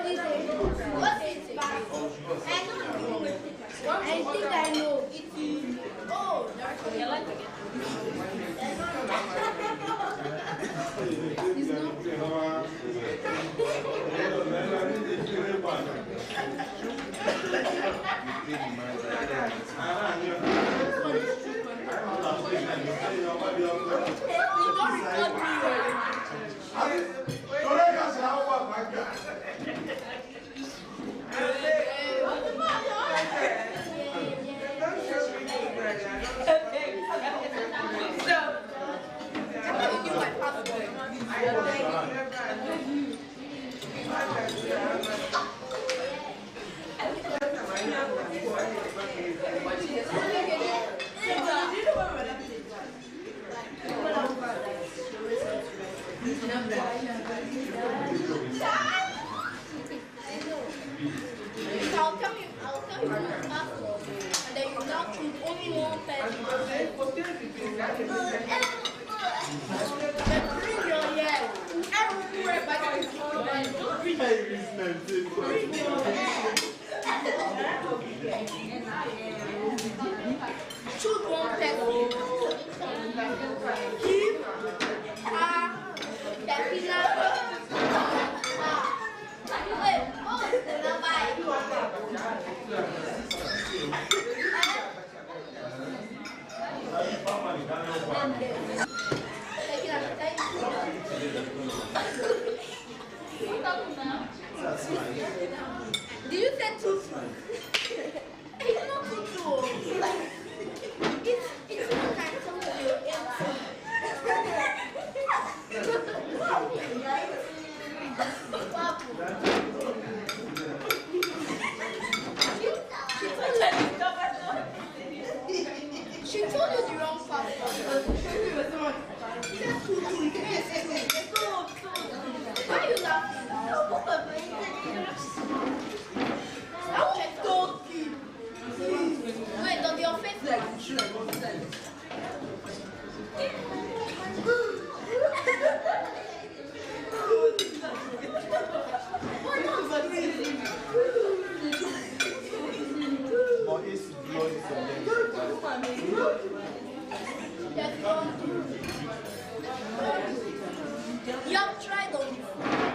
What is it? What is it? I think I know. It is. Oh, you like it. I'll tell you my password, and then you now choose only one person. The premium, yeah. Everywhere by choose one person. Keep did you say tutu? It's not tutu. It's not kind of she told you the wrong password. Why are you laughing? I told you. Wait, on your face you have tried on before.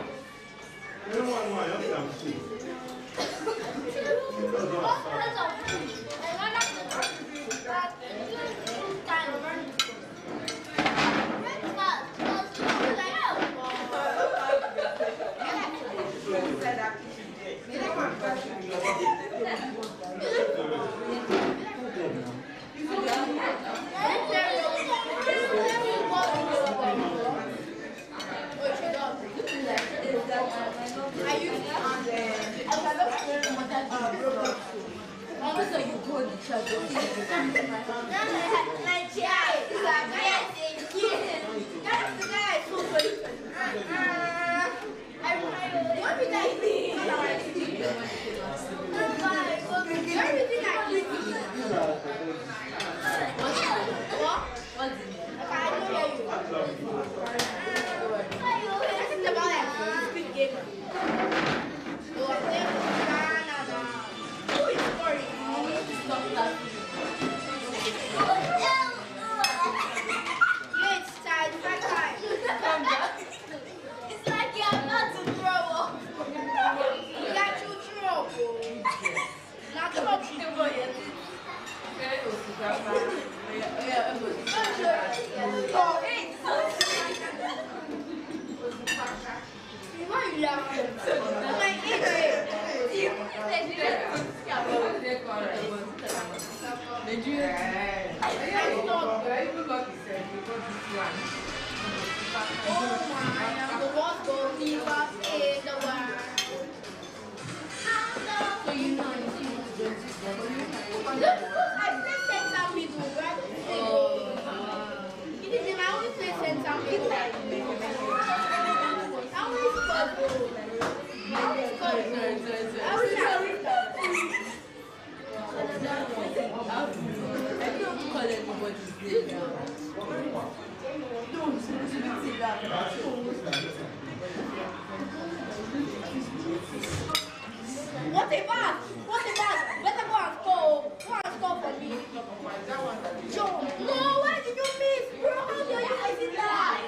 What a pass! What a pass! Better go and score. Go and score for me. John. No, why did you miss? Bro, how dare you miss it that?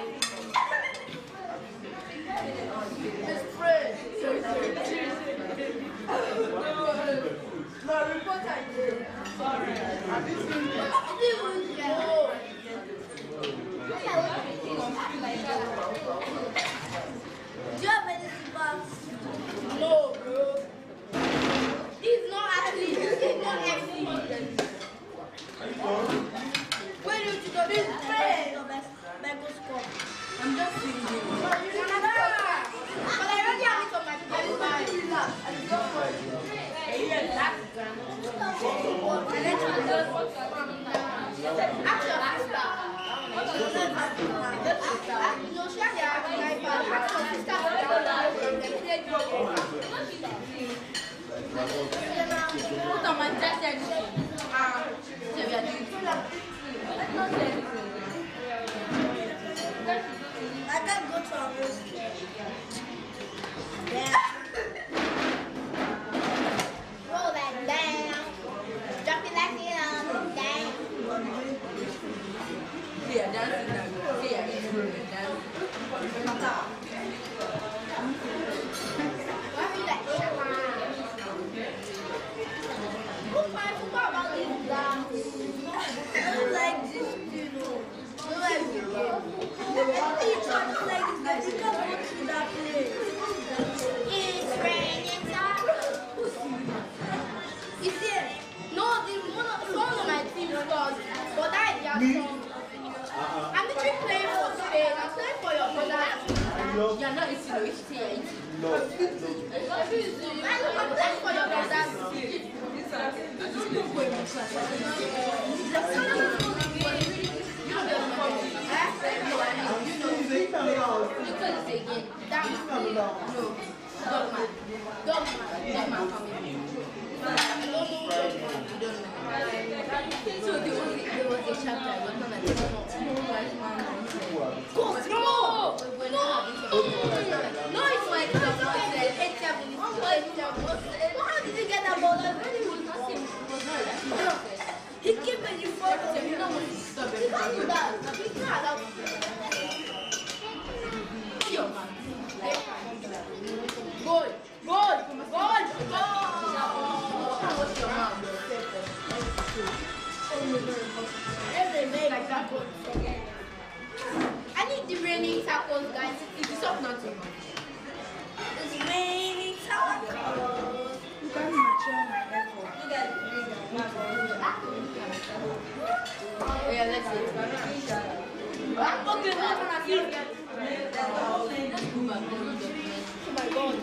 It's Fred. No, reporter. Sorry. Have you seen that? Do you have any bags? No, bro. He's not athlete. He's not FC. Where do you go? This friend. Go score. I'm just singing. But I already have it on my phone. Put on my jacket. I can't go to a roast. Yeah. Roll that down. Drop it like it down. Yeah, that's it. Yeah, it's really down. Why do you like Shama? Who finds football about this guy? I don't like this, you know. I don't like this game. It's not like this, but you can't go to that place. It's raining tacos. You see, no, one of my team scores, but that is their song. I'm literally playing for Spain. I'm playing for your brother. You're not eating which team? No. I'm playing for your brother. So there was a chapter. No, it's like how did you get that ball? He came and you fought him. You know what? He can't do that. He can't allow it. Goal! Goal! Goal! What's your mouth? I need the raining tacos, guys. It's stop not to. It's raining tacos. You can't mature my effort. Yeah, let's see. Okay, what can I feel? Oh my god.